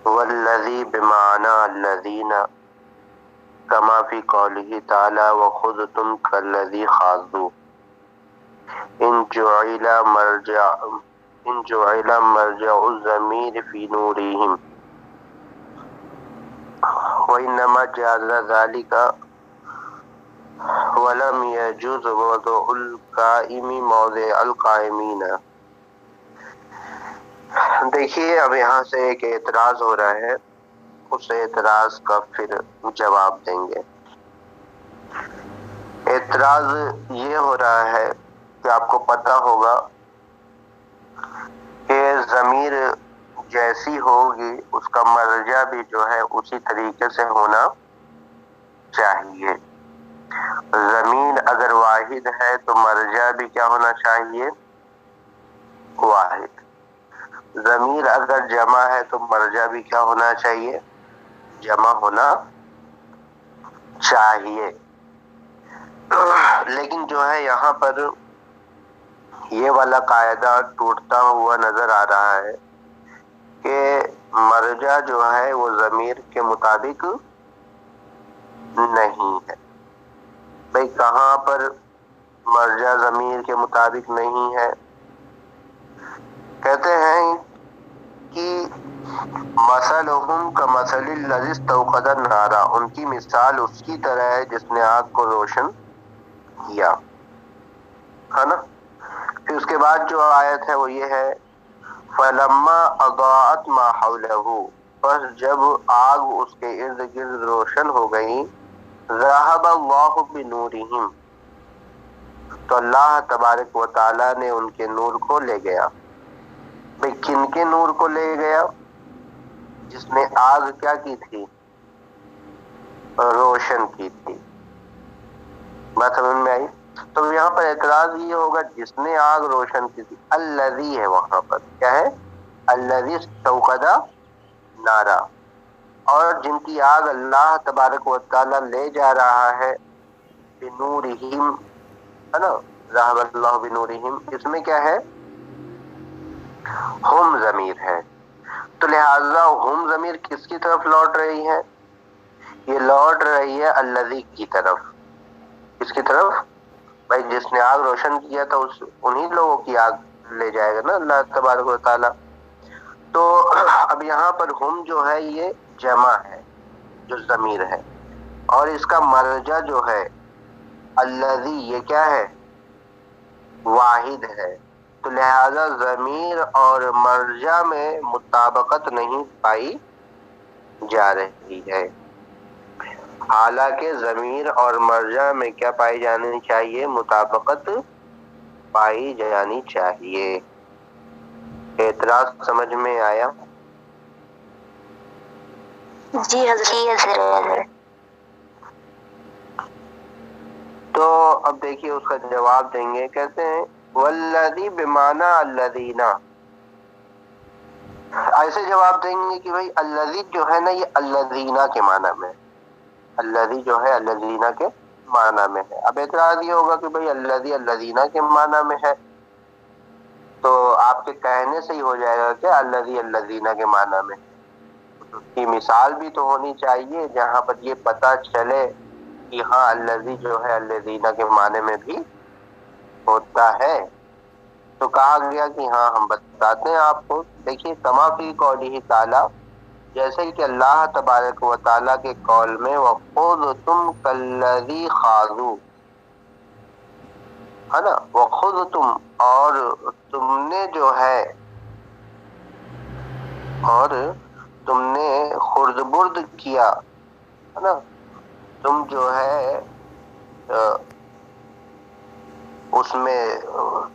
والذی بمعنى الذین کما فی قوله تعالی وخذتم کالذی خاضوا ان جعل مرجع الضمیر فی نورهم وانما جاز ذلك ولم يجوز وضع القائم موضع القائمین۔ دیکھیے اب یہاں سے ایک اعتراض ہو رہا ہے، اس اعتراض کا پھر جواب دیں گے۔ اعتراض یہ ہو رہا ہے کہ آپ کو پتہ ہوگا کہ ضمیر جیسی ہوگی اس کا مرجع بھی جو ہے اسی طریقے سے ہونا چاہیے۔ ضمیر اگر واحد ہے تو مرجع بھی کیا ہونا چاہیے؟ واحد۔ ضمیر اگر جمع ہے تو مرجع بھی کیا ہونا چاہیے؟ جمع ہونا چاہیے۔ لیکن جو ہے یہاں پر یہ والا قاعدہ ٹوٹتا ہوا نظر آ رہا ہے کہ مرجع جو ہے وہ ضمیر کے مطابق نہیں ہے۔ بھئی کہاں پر مرجع ضمیر کے مطابق نہیں ہے؟ کہتے ہیں کہ مثلہم کمثل الذی استوقد نارا، ان کی مثال اس کی طرح ہے جس نے آگ کو روشن کیا، ہے نا؟ پھر اس کے بعد جو آیت ہے وہ یہ ہے فَلَمَّا أَضَاءَتْ مَا حَوْلَهُ، پس جب آگ اس کے ارد گرد روشن ہو گئی، ذَهَبَ اللَّهُ بِنُورِهِمْ، تو اللہ تبارک و تعالیٰ نے ان کے نور کو لے گیا۔ بھئی کن کے نور کو لے گیا؟ جس نے آگ کیا کی تھی؟ روشن کی تھی۔ بات سمجھ میں آئی؟ تو یہاں پر اعتراض یہ ہوگا جس نے آگ روشن کی تھی، الذی ہے وہاں پر، کیا ہے؟ الذی استوقد نارا، اور جن کی آگ اللہ تبارک و تعالیٰ لے جا رہا ہے بنورہم، ہے نا؟ ذہب اللہ بنورہم، اس میں کیا ہے؟ ہم ضمیر ہے، تو لہٰذا ہم ضمیر کس کی طرف لوٹ رہی ہے؟ یہ لوٹ رہی ہے الذی کی طرف۔ کس کی طرف؟ بھائی جس نے آگ روشن کیا تھا انہی لوگوں کی آگ لے جائے گا نا اللہ تبارک و تعالیٰ۔ تو اب یہاں پر ہم جو ہے یہ جمع ہے جو ضمیر ہے، اور اس کا مرجع جو ہے الذی، یہ کیا ہے؟ واحد ہے، تو لہذا ضمیر اور مرجع میں مطابقت نہیں پائی جا رہی ہے۔ حالانکہ ضمیر اور مرجع میں کیا پائی جانی چاہیے؟ مطابقت پائی جانی چاہیے۔ اعتراض سمجھ میں آیا؟ جی حضرت۔ تو اب دیکھیے اس کا جواب دیں گے، کہتے ہیں والذی بمعنی الذین، ایسے جواب دیں گے کہ بھئی الذی جو ہے نا یہ الذین کے معنی میں، الذی جو ہے الذین کے معنی میں ہے۔ اب اعتراض یہ ہوگا کہ بھئی الذی الذین کے معنی میں ہے، تو آپ کے کہنے سے ہی ہو جائے گا کہ الذی الذین کے معنی میں ہے، اس کی مثال بھی تو ہونی چاہیے جہاں پر یہ پتہ چلے کہ ہاں الذی جو ہے الذین کے معنی میں بھی ہوتا ہے۔ تو کہا گیا کہ ہاں ہم بتاتے ہیں آپ کو۔ دیکھیے کما فی قولہ تعالی، جیسے کہ اللہ تبارک و تعالیٰ کے قول میں وَخُذْتُمْ كَالَّذِي خَاضُوا، ہے نا؟ وَخُذْتُمْ، اور تم نے جو ہے، اور تم نے خرد برد کیا، ہے نا؟ تم جو ہے اس میں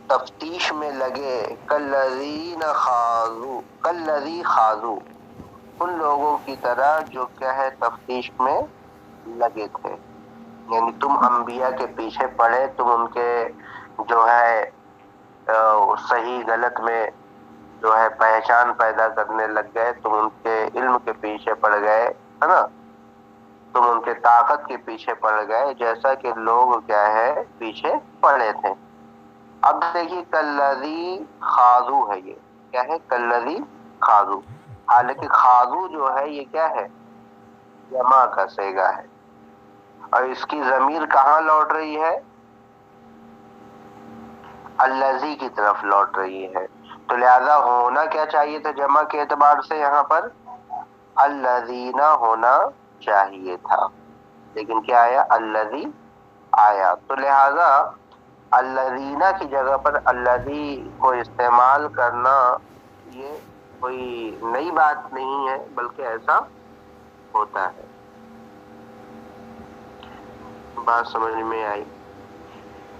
تفتیش میں لگے، کالذین خاضوا، کالذی خاضوا، ان لوگوں کی طرح جو کیا ہے تفتیش میں لگے تھے۔ یعنی تم انبیاء کے پیچھے پڑے، تم ان کے جو ہے صحیح غلط میں جو ہے پہچان پیدا کرنے لگ گئے، تم ان کے علم کے پیچھے پڑ گئے، ہے نا؟ تم ان کے طاقت کے پیچھے پڑ گئے، جیسا کہ لوگ کیا ہے پیچھے پڑے تھے۔ اب دیکھیے کالذی خاضوا ہے، یہ کیا ہے؟ کالذی خاضوا، حالانکہ خاضو جو ہے یہ کیا ہے؟ جمع کا صیغہ ہے، اور اس کی ضمیر کہاں لوٹ رہی ہے؟ الذی کی طرف لوٹ رہی ہے، تو لہذا ہونا کیا چاہیے تھا جمع کے اعتبار سے؟ یہاں پر الذین ہونا چاہیے تھا، لیکن کیا آیا؟ الذی آیا، تو لہذا الذین کی جگہ پر الذی کو استعمال کرنا یہ کوئی نئی بات نہیں ہے، بلکہ ایسا ہوتا ہے۔ بات سمجھ میں آئی؟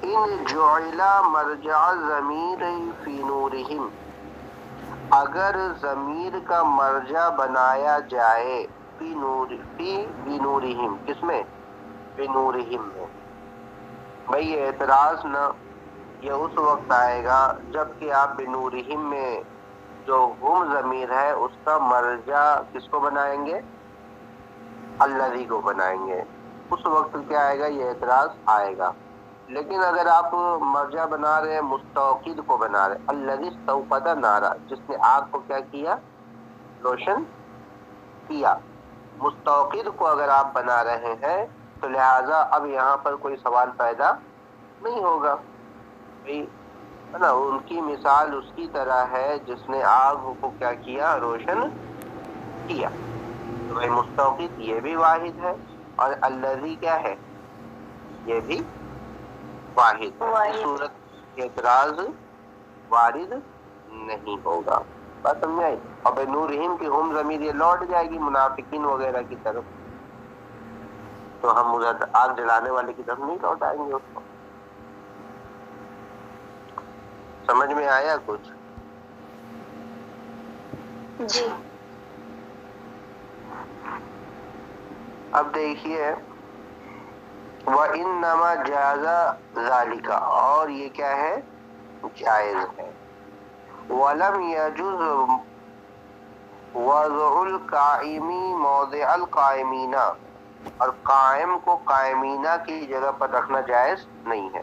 ان جعل مرجع الضمیر فی نورہم، اگر ضمیر کا مرجع بنایا جائے فی بنورہم، کس میں؟ بنورہم میں۔ بھئی یہ اعتراض نہ یہ اس وقت آئے گا جب کہ آپ بنورہم میں جو ہم ضمیر ہے اس کا مرجع کس کو بنائیں گے؟ الذی کو بنائیں گے، اس وقت کیا آئے گا؟ یہ اعتراض آئے گا۔ لیکن اگر آپ مرجع بنا رہے ہیں مستوقد کو بنا رہے ہیں، الذی استوقد نارا، جس نے آگ کو کیا کیا؟ روشن کیا۔ مستوقد کو اگر آپ بنا رہے ہیں تو لہٰذا اب یہاں پر کوئی سوال پیدا نہیں ہوگا، ہے نا؟ ان کی مثال اس کی طرح ہے جس نے آگ کو کیا کیا؟ روشن کیا۔ تو بھائی مستوقد یہ بھی واحد ہے، اور الذی کیا ہے؟ یہ بھی واحد ہے۔ اس صورت اعتراض وارد نہیں ہوگا۔ بات سمجھ آئی؟ اور بنورہم کی ہم ضمیر یہ لوٹ جائے گی منافقین وغیرہ کی طرف، تو ہم ادھر آگ جلانے والے کی طرف نہیں لوٹائیں گے اس کو۔ سمجھ میں آیا کچھ؟ جی۔ اب دیکھیے وَإِنَّمَا جَازَ ذَلِكَ، اور یہ کیا ہے؟ جائز ہے۔ وَلَمْ يَجُزْ وَضْعُ الْقَائِمِ مَوْضِعَ الْقَائِمِينَ، اور قائم کو قائمینہ کی جگہ پر رکھنا جائز نہیں ہے۔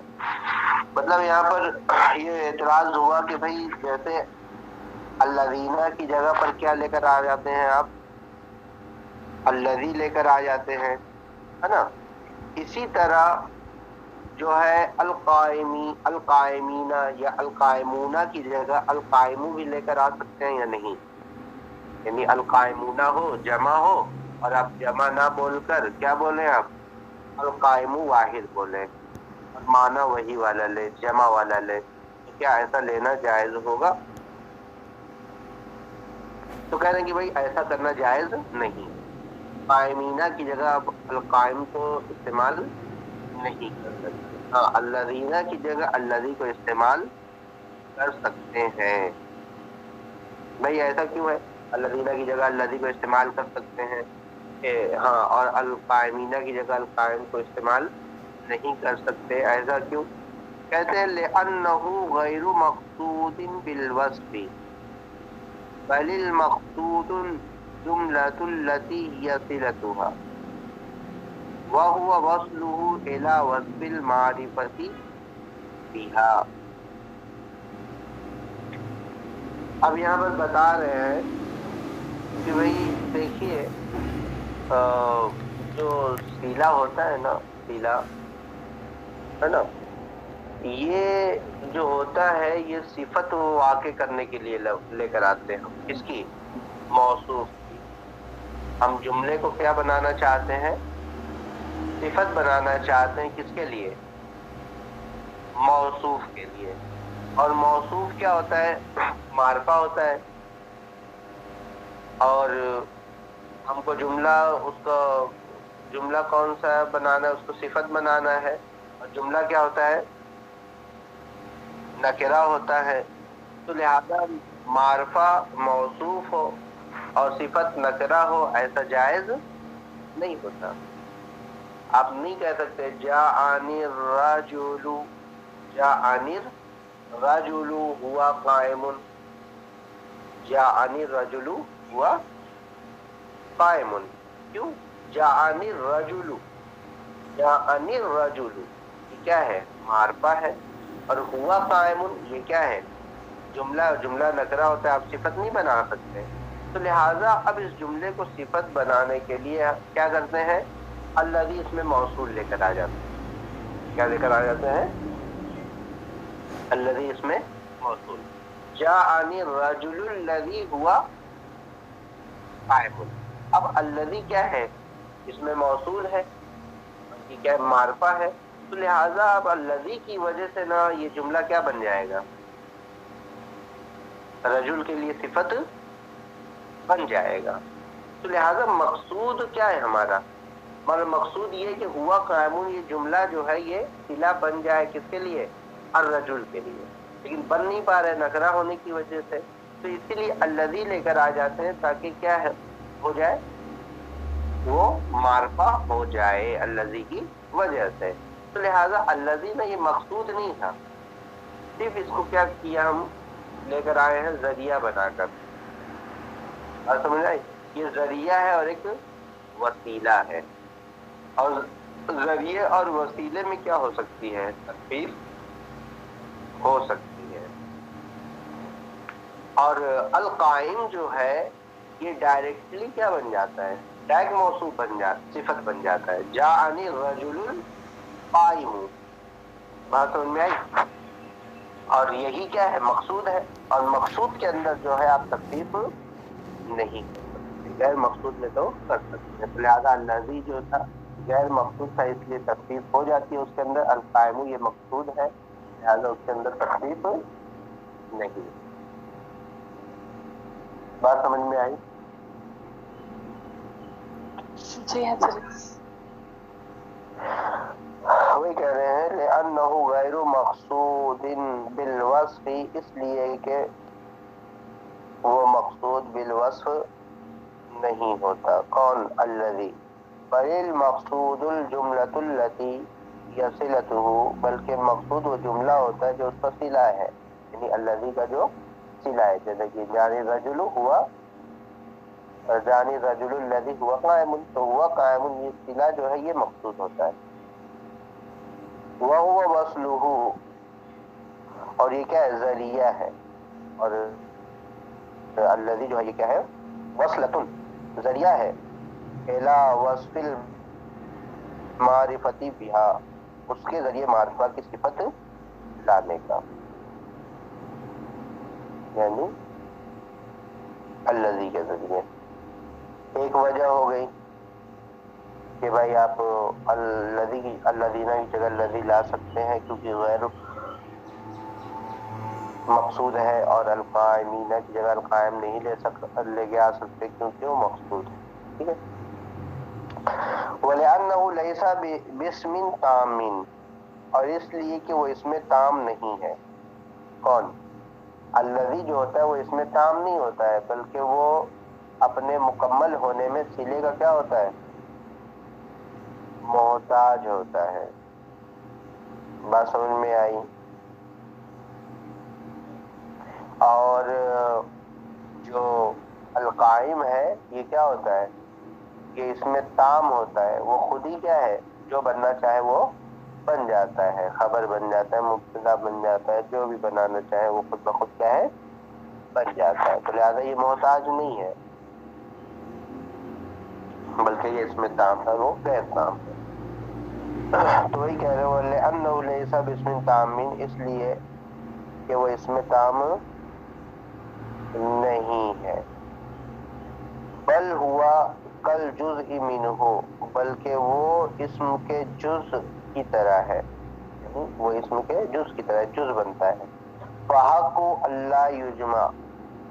مطلب یہاں پر یہ اعتراض ہوا کہ بھئی جیسے الذین کی جگہ پر کیا لے کر آ جاتے ہیں آپ؟ الذی لے کر آ جاتے ہیں، ہے نا؟ اسی طرح جو ہے القائمین یا القائمون کی جگہ القائم بھی لے کر آ سکتے ہیں یا نہیں؟ یعنی القائمون ہو، جمع ہو، اور آپ جمع نہ بول کر کیا بولیں؟ آپ القائم واحد بولیں، اور معنی وہی والا لے، جمع والا لے، تو کیا ایسا لینا جائز ہوگا؟ تو کہہ رہے ہیں کہ بھائی ایسا کرنا جائز نہیں، قائمینہ کی جگہ آپ القائم کو استعمال نہیں کر سکتے۔ ہاں الذین کی جگہ الذی کو استعمال کر سکتے ہیں۔ بھائی ایسا کیوں ہے الذین کی جگہ الذی کو استعمال کر سکتے ہیں ہاں، اور القائمینہ کی جگہ القائم کو استعمال نہیں کر سکتے؟ ایسا کیوں؟ کہتے ہیں لِأَنَّهُ غَيْرُ مَقْصُودٍ بِالْوَصْفِ بَلِ الْمَقْصُودُ الْجُمْلَةُ الَّتِي هِيَ صِلَتُهَا وَهُوَ وَصْلُهُ إِلَى وَصْفِ الْمَعْرِفَةِ بِهَا۔ اب یہاں پر بتا رہے ہیں کہ بھئی دیکھیے جو سیلا ہوتا ہے نا، سیلا ہے نا، یہ جو ہوتا ہے یہ صفت واقع کرنے کے لیے لے کر آتے ہیں ہم، کس کی؟ موصوف کی۔ ہم جملے کو کیا بنانا چاہتے ہیں؟ صفت بنانا چاہتے ہیں، کس کے لیے؟ موصوف کے لیے۔ اور موصوف کیا ہوتا ہے؟ معرفہ ہوتا ہے، اور ہم کو جملہ، اس کا جملہ کون سا بنانا ہے؟ اس کو صفت بنانا ہے، اور جملہ کیا ہوتا ہے؟ نکرہ ہوتا ہے۔ تو لہذا معرفہ موصوف ہو اور صفت نکرہ ہو، ایسا جائز نہیں ہوتا۔ آپ نہیں کہہ سکتے جاءنی الرجل، جاءنی الرجل ہوا قائم، جاءنی الرجل ہوا قائم۔ کیوں؟ جاءنی الرجل، جاءنی الرجل یہ کیا ہے؟ معرفہ ہے، اور ہوا قائم یہ کیا ہے؟ جملہ۔ جملہ نکرہ ہوتا ہے، آپ صفت نہیں بنا سکتے۔ تو لہٰذا اب اس جملے کو صفت بنانے کے لیے کیا کرتے ہیں؟ الذی اس میں موصول لے کر آ جاتے ہیں. کیا لے کر آ جاتے ہیں؟ الذی اس میں موصول. جاءنی الرجل الذی ہوا قائم. اب الذی کیا ہے؟ اس میں موصول ہے، یہ کیا معرفہ ہے، تو لہٰذا اب الذی کی وجہ سے نا یہ جملہ کیا بن جائے گا؟ رجل کے لیے صفت بن جائے گا. تو لہٰذا مقصود کیا ہے ہمارا؟ ہمارا مقصود یہ کہ ہوا قائمون یہ جملہ جو ہے یہ صلہ بن جائے کس کے لیے؟ الرجل کے لیے. لیکن بن نہیں پا رہے نکرہ ہونے کی وجہ سے، تو اسی لیے الذی لے کر آ جاتے ہیں تاکہ کیا ہے ہو جائے، وہ معرفہ ہو جائے الذی کی وجہ سے. تو لہٰذا الذی میں یہ مقصود نہیں تھا، صرف اس کو کیا کیا ہم لے کر آئے ہیں ذریعہ بنا کر. اور سمجھ آئی؟ یہ ذریعہ ہے اور ایک وسیلہ ہے، اور ذریعے اور وسیلے میں کیا ہو سکتی ہے؟ تخفیف ہو سکتی ہے. اور القائم جو ہے یہ ڈائریکٹلی کیا بن جاتا ہے؟ ڈائریکٹ موصوف بن جاتا، صفت بن جاتا ہے. جاءنی الرجل القائم. بات سمجھ میں آئی؟ اور یہی کیا ہے؟ مقصود ہے. اور مقصود کے اندر جو ہے آپ تخفیف نہیں کر سکتے، غیر مقصود میں تو کر سکتے ہیں. لہٰذا الذی جو تھا غیر مقصود تھا، اس لیے تخفیف ہو جاتی ہے اس کے اندر. القائم یہ مقصود ہے، لہٰذا اس کے اندر تخفیف نہیں. بات سمجھ میں آئی؟ جی حضرت. وہی کہہ رہے ہیں لأنه غیر مقصود بالوصف، اس لیے کہ وہ مقصود بالوصف نہیں ہوتا. کون؟ الذی. بل المقصود الجملۃ التي یصلته، بلکہ مقصود وہ جملہ ہوتا ہے جو اس کا صلہ ہے، یعنی الذی کا جو صلہ ہے. جیسے کہ جانی رجل ہوا، جانی رجل الذی ہوا قائم، تو ہوا قائم یہ صلہ جو ہے یہ مقصود ہوتا ہے. وَهُوَ وَصْلُهُ، اور یہ کیا ہے؟ ذریعہ ہے. اور الذی جو ہے یہ کیا ہے؟ وصلۃ، ذریعہ ہے. الی وصف المعرفۃ بہا، اس کے ذریعے معرفہ کی صفت لانے کا. یعنی الذی کے ذریعے ایک وجہ ہو گئی کہ بھائی آپ الذین کی جگہ الذی لا سکتے ہیں کیونکہ غیر مقصود ہے، اور القائمین کی جگہ القائم نہیں لے کے آ سکتے کیونکہ وہ مقصود ہے. ٹھیک ہے. وَلِأَنَّهُ لَيْسَ بِاسْمٍ تَامٍ، اور اس لیے کہ وہ اس میں تام نہیں ہے. کون؟ الذی جو ہوتا ہے وہ اس میں تام نہیں ہوتا ہے، بلکہ وہ اپنے مکمل ہونے میں صلے کا کیا ہوتا ہے؟ محتاج ہوتا ہے. بات سمجھ میں آئی؟ اور جو القائم ہے یہ کیا ہوتا ہے؟ کہ اس میں تام ہوتا ہے، وہ خود ہی کیا ہے؟ جو بننا چاہے وہ بن جاتا ہے، خبر بن جاتا ہے، مبتدا بن جاتا ہے، جو بھی بنانا چاہے وہ خود بخود کیا ہے؟ بن جاتا ہے. تو لہٰذا یہ محتاج نہیں ہے، بلکہ یہ اس میں تام ہے، وہ غیر تام ہے. تو وہی کہہ رہے ہیں لِأَنَّهُ لَيْسَ بِاسْمٍ تَامٍ، اس لیے کہ وہ اس میں تام نہیں ہے. بل ہوا کل جزء منہ، بلکہ وہ اسم کے جز کی طرح ہے، یعنی وہ اسم کے جز کی طرح جز بنتا ہے. فحق اللہ یجمع،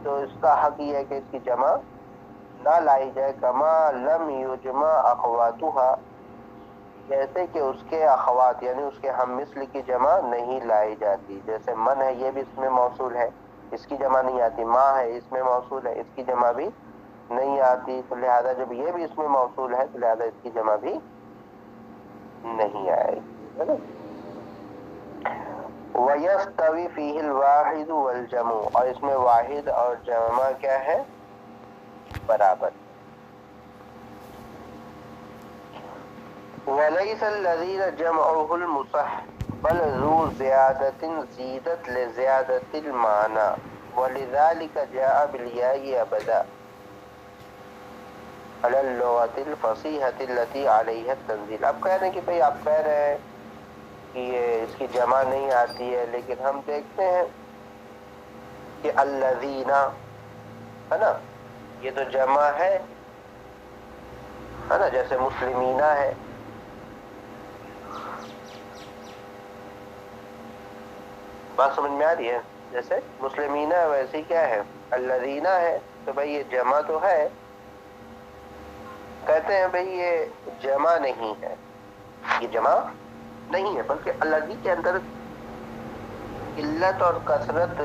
تو اس کا حق یہ ہے کہ اس کی جمع نہ لائی جائے. کما لم یجمع اخواتها، جیسے کہ اس کے اخوات یعنی اس کے ہم مثل کی جمع نہیں لائی جاتی. جیسے من ہے یہ بھی اس میں موصول ہے، اس کی جمع نہیں آتی. ماں ہے اس میں موصول ہے، اس کی جمع بھی نہیں آتی. تو لہذا جب یہ بھی اس میں موصول ہے تو لہذا اس کی جمع بھی نہیں آئے گی. وَيَسْتَوِي فِيهِ الْوَاحِدُ وَالْجَمْعُ، اور اس میں واحد اور جمع کیا ہے؟ برابر. وَلَيْسَ الَّذِينَ جَمْعُهُ الْمُصَحِّحُ بَلْ ذُو زِيَادَةٍ زِيدَتْ لِزِيَادَةِ الْمَعْنَى وَلِذَلِكَ جَاءَ بِالْيَاءِ أَبَدًا. علی اللغۃ الفصیحۃ التی علیہا التنزیل. اب کہہ رہے ہیں کہ بھئی آپ کہہ رہے ہیں کہ یہ اس کی جمع نہیں آتی ہے، لیکن ہم دیکھتے ہیں کہ الذین ہے نا، یہ تو جمع ہے نا، جیسے مسلمینہ ہے. بات سمجھ میں آ رہی ہے؟ جیسے مسلمینہ ہے ویسے ہی کیا ہے، الذین ہے. تو بھئی یہ جمع تو ہے. کہتے ہیں بھئی یہ جمع نہیں ہے، یہ جمع نہیں ہے، بلکہ الذی کے اندر قلت اور کثرت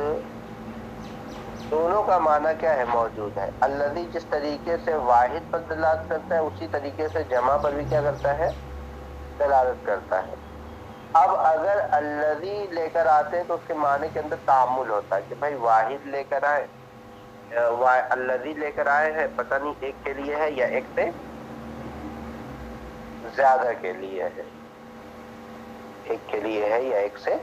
دونوں کا معنی کیا ہے، موجود ہے. الذی جس طریقے سے واحد پر دلالت کرتا ہے، اسی طریقے سے جمع پر بھی کیا کرتا ہے، دلالت کرتا ہے. اب اگر الذی لے کر آتے ہیں تو اس کے معنی کے اندر تعامل ہوتا ہے کہ بھائی واحد لے کر آئے، الذی لے کر آئے ہیں، پتہ نہیں ایک کے لیے ہے یا ایک سے زیادہ کے لیے ہے، ایک کے لیے ہے یا ایک سے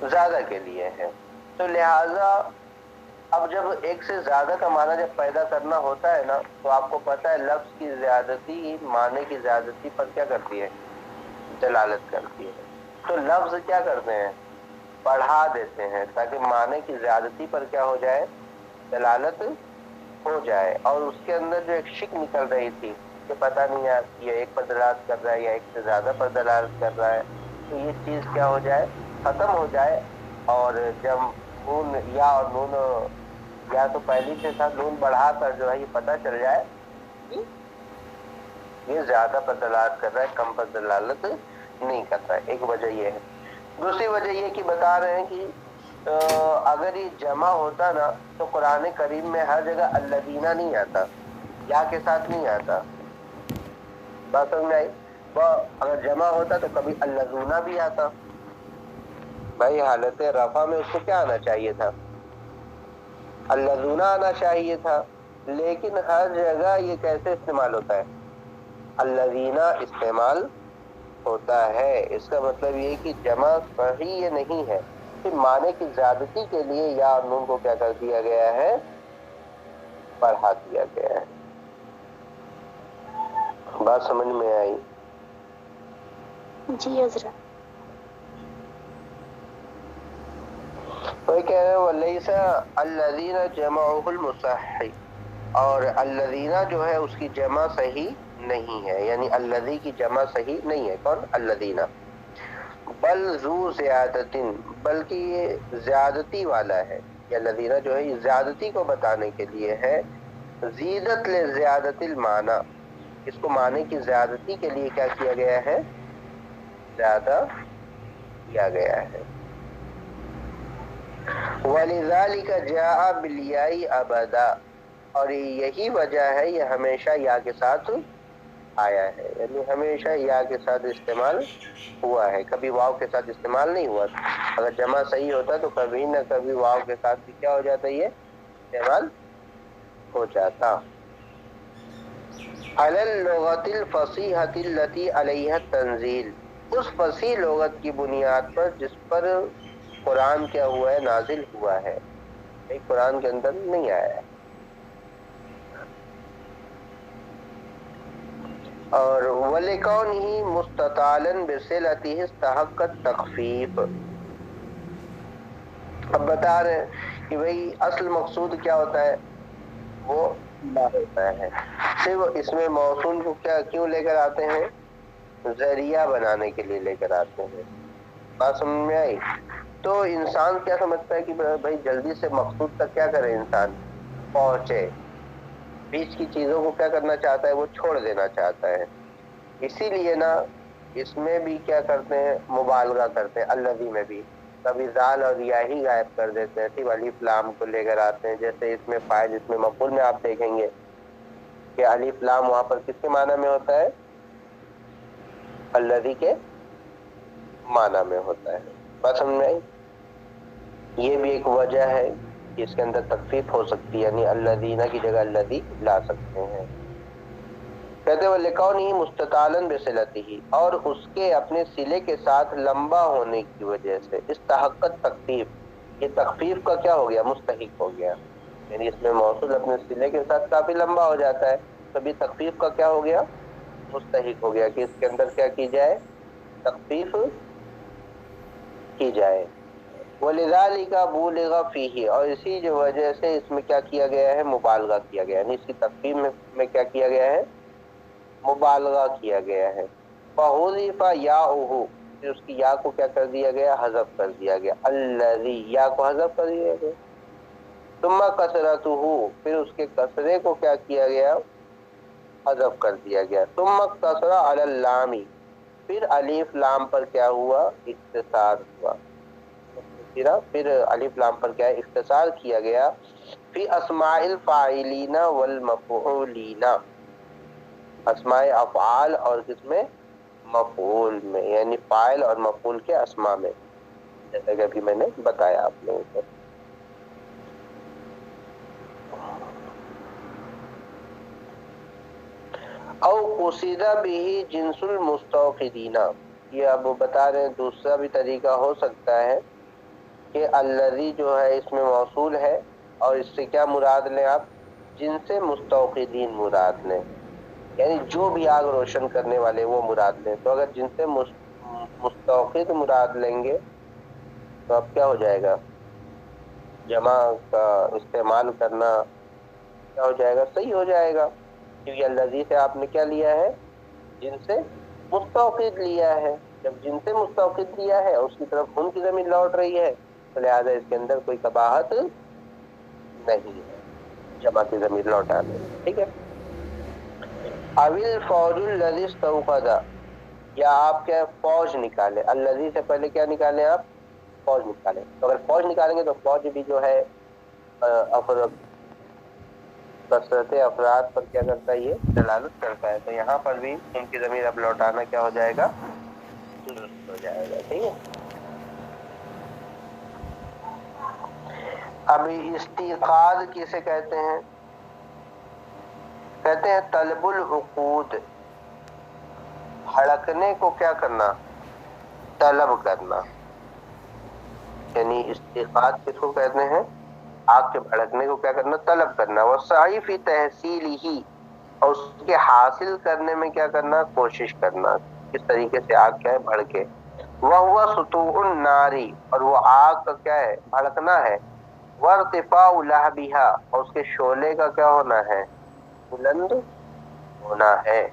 زیادہ کے لیے ہے. تو لہذا اب جب ایک سے زیادہ کا معنی جب پیدا کرنا ہوتا ہے نا، تو آپ کو پتہ ہے لفظ کی زیادتی معنی کی زیادتی پر کیا کرتی ہے، دلالت کرتی ہے. تو لفظ کیا کرتے ہیں، بڑھا دیتے ہیں تاکہ معنی کی زیادتی پر کیا ہو جائے، دلالت ہو جائے. اور اس کے اندر جو ایک شک نکل رہی تھی کہ پتہ نہیں ہے یہ ایک پر دلالت کر رہا ہے یا ایک سے زیادہ پر دلالت کر رہا ہے، تو یہ چیز کیا ہو جائے، ختم ہو جائے. اور جب نون یا اور نون یا تو پہلی سے تھا، نون بڑھا کر جو ہے یہ پتہ چل جائے کہ یہ زیادہ پر دلالت کر رہا ہے، کم پر دلالت نہیں کر رہا ہے. ایک وجہ یہ ہے. دوسری وجہ یہ کہ بتا رہے ہیں کہ اگر یہ جمع ہوتا نا تو قرآن کریم میں ہر جگہ الذین نہیں آتا، یا کے ساتھ نہیں آتا. بات سمجھ میں آئی؟ اگر جمع ہوتا تو کبھی الذین بھی آتا. بھائی حالت رفع میں اس کو کیا آنا چاہیے تھا، الذین آنا چاہیے تھا. لیکن ہر جگہ یہ کیسے استعمال ہوتا ہے، الذین استعمال ہوتا ہے. اس کا مطلب یہ کہ جمع صحیح یہ نہیں ہے، کہ معنی کی زیادتی کے لیے یا اور نون کو کیا کر دیا گیا ہے، بڑھا دیا گیا ہے. بات سمجھ میں آئی؟ جی حضرت. وہ کہہ رہے ہیں وَلَيْسَ الَّذِينَ جَمَعُهُ الْمُصَحِّحِ، اور الذین جو ہے اس کی جمع صحیح نہیں ہے، یعنی الذی کی جمع صحیح نہیں ہے. کون؟ الذین. بل ذو زیادتن، بلکہ یہ زیادتی والا ہے. یہ الذین جو ہے یہ زیادتی کو بتانے کے لیے ہے. زیدت لزیادت المعنی، اس کو معنی کی زیادتی کے لیے کیا کیا گیا ہے، زیادہ کیا گیا ہے. وَلِذَلِكَ جَاءَ بِالْيَاءِ أَبَدًا، اور یہی وجہ ہے یہ ہمیشہ یا کے ساتھ آیا ہے، یعنی ہمیشہ یا کے ساتھ استعمال ہوا ہے، کبھی واو کے ساتھ استعمال نہیں ہوا. اگر جمع صحیح ہوتا تو کبھی نہ کبھی واو کے ساتھ بھی کیا ہو جاتا، یہ استعمال ہو جاتا. علی اللغۃ الفصیحۃ التی علیہا التنزیل، اس فصیح لغت کی بنیاد پر جس پر قرآن کیا ہوا ہے، نازل ہوا ہے. ایک قرآن کے اندر نہیں آیا ہے. اور وَلِكَوْنِهِ مُسْتَطَالًا بِصِلَتِهِ اسْتَحَقَّ التَّخْفِيفَ. اب بتا رہے ہیں کہ بھئی اصل مقصود کیا ہوتا ہے، وہ ہوتا ہے. صرف اس میں موصول کو کیا کیوں لے کر آتے ہیں، ذریعہ بنانے کے لیے لے کر آتے ہیں. بات سمجھ میں آئی؟ تو انسان کیا سمجھتا ہے کہ بھئی جلدی سے مقصود تک کیا کرے، انسان پہنچے. بیچ کی چیزوں کو کیا کرنا چاہتا ہے، وہ چھوڑ دینا چاہتا ہے. اسی لیے نا اس میں بھی کیا کرتے ہیں، مبالغہ کرتے ہیں. الذی میں بھی کبھی ذال اور یا ہی غائب کر دیتے ہیں، صرف الف لام کو لے کر آتے ہیں. جیسے اس میں فاعل، اس میں مفعول میں آپ دیکھیں گے کہ الف لام وہاں پر کس کے معنی میں ہوتا ہے، الذی کے معنی میں ہوتا ہے. بات سمجھ میں آئی؟ یہ بھی ایک وجہ ہے کہ اس کے اندر تخفیف ہو سکتی ہے، یعنی الذین کی جگہ الذی لا سکتے ہیں. کہتے ہیں وَلِكَوْنِهِ مُسْتَطَالًا بِصِلَتِهِ، اور اس کے اپنے صلے کے ساتھ لمبا ہونے کی وجہ سے استحقت تخفیف، یہ تخفیف کا کیا ہو گیا، مستحق ہو گیا. یعنی اس میں موصول اپنے صلے کے ساتھ کافی لمبا ہو جاتا ہے، تبھی تخفیف کا کیا ہو گیا؟ مستحق ہو گیا کہ اس کے اندر کیا کی جائے؟ تخفیف کی جائے. وَلِذَلِكَ بُولِغَ فِيهِ، اور اسی جو وجہ سے اس میں کیا کیا گیا ہے؟ مبالغہ کیا گیا، یعنی اس کی تخفیف میں کیا کیا گیا ہے؟ مبالغہ کیا گیا ہے. فَحُذِفَ يَاؤُهُ، پھر اس کی یا کو کیا کر دیا گیا؟ حذف کر دیا گیا. الذی، یا کو حذف کر دیا گیا. ثم کسرتہ، پھر اس کے کسرے کو کیا کیا گیا؟ حذف کر دیا گیا. ثم اقتصر علی اللام، پھر الف لام پر کیا ہوا؟ اختصار ہوا. پھر الف لام پر کیا ہے؟ اختصار کیا گیا. فی اسماء الفاعلین والمفعولین، اسماء افعال اور کس میں؟ مفعول میں، یعنی فاعل اور مفعول کے اسماء میں، جیسا کہ ابھی میں نے بتایا آپ لوگوں کو. او قصد به جنس المستوقدین، یہ اب وہ بتا رہے ہیں دوسرا بھی طریقہ ہو سکتا ہے کہ الذی جو ہے اس میں موصول ہے اور اس سے کیا مراد لیں آپ؟ جنس مستوقدین مراد لیں، یعنی جو بھی آگ روشن کرنے والے وہ مراد لیں. تو اگر جن سے مستوقد مراد لیں گے تو اب کیا ہو جائے گا؟ جمع کا استعمال کرنا کیا ہو جائے گا؟ صحیح ہو جائے گا، کیونکہ الذی سے آپ نے کیا لیا ہے؟ جن سے مستوقد لیا ہے. جب جن سے مستوقد لیا ہے اس کی طرف ہن کی ضمیر لوٹ رہی ہے تو لہٰذا اس کے اندر کوئی قباحت نہیں ہے جمع کی ضمیر لوٹانے. ٹھیک ہے. اول فوج الذی استوقد، یا آپ کیا فوج نکالیں. الذی سے پہلے کیا نکالیں آپ؟ فوج نکالیں. تو اگر فوج نکالیں گے تو فوج بھی جو ہے کثرت افراد پر کیا کرتا ہے؟ یہ دلالت کرتا ہے. تو یہاں پر بھی ان کی ضمیر اب لوٹانا کیا ہو جائے گا؟ درست ہو جائے گا. ٹھیک ہے. ابھی استیقاظ کسے کہتے ہیں؟ کہتے ہیں طلب العقود، ہڑکنے کو کیا کرنا؟ طلب کرنا. یعنی استیقاظ کس کو کہتے ہیں؟ آگ کے بھڑکنے کو کیا کرنا؟ طلب کرنا. وسعی فی تحصیلہ، اور اس کے حاصل کرنے میں کیا کرنا؟ کوشش کرنا. کس طریقے سے آگ کیا ہے؟ بھڑکے. وہو سطوع النار، اور وہ آگ کا کیا ہے؟ بھڑکنا ہے. وارتفاع لہبھا، اور اس کے شعلے کا کیا ہونا ہے؟ بلند ہونا ہے.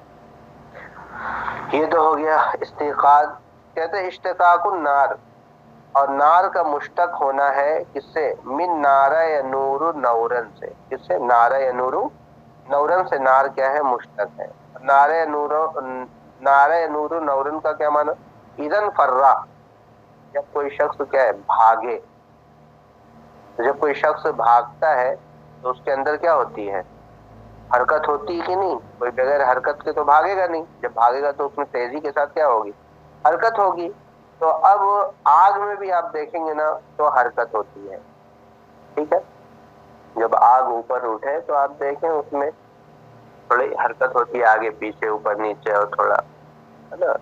یہ تو ہو گیا استیقاظ. کہتے ہیں اشتقاق النار، اور نار کا مشتق ہونا ہے کس سے؟ من نارا ینور نورن سے. کس سے؟ نارا ینور نورن سے. نار کیا ہے؟ مشتق ہے. نارا ینور نورن کا کیا معنی؟ اذن فرا، جب کوئی شخص کیا ہے؟ بھاگے. جب کوئی شخص بھاگتا ہے تو اس کے اندر کیا ہوتی ہے؟ حرکت ہوتی ہے کہ نہیں؟ کوئی بغیر حرکت کے تو بھاگے گا نہیں. جب بھاگے گا تو اس میں تیزی کے ساتھ کیا ہوگی؟ حرکت ہوگی. تو اب آگ میں بھی آپ دیکھیں گے نا تو حرکت ہوتی ہے. ٹھیک ہے. جب آگ اوپر اٹھے تو آپ دیکھیں اس میں تھوڑی حرکت ہوتی ہے، آگے پیچھے اوپر نیچے، اور تھوڑا ہے نا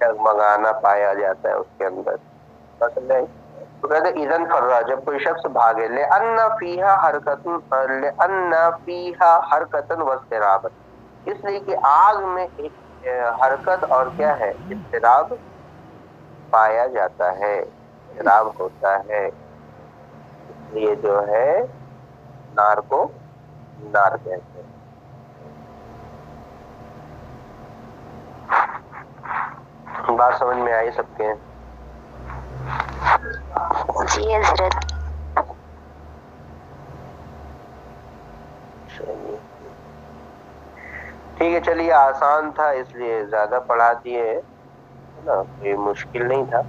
ڈگمگانا پایا جاتا ہے اس کے اندر. تو کہتے ہیں اذن فرا، جب کوئی شخص بھاگے. لأن فیہا حرکتا واضطرابا، اس لیے کہ آگ میں ایک حرکت اور کیا ہے؟ اضطراب پایا جاتا ہے، اضطراب ہوتا ہے. اس لیے جو ہے نار کو نار کہتے ہیں. بات سمجھ میں آئی سب کے؟ جی حضرت. ٹھیک ہے. چلیے آسان تھا اس لیے زیادہ پڑھا دیے نا، یہ مشکل نہیں تھا.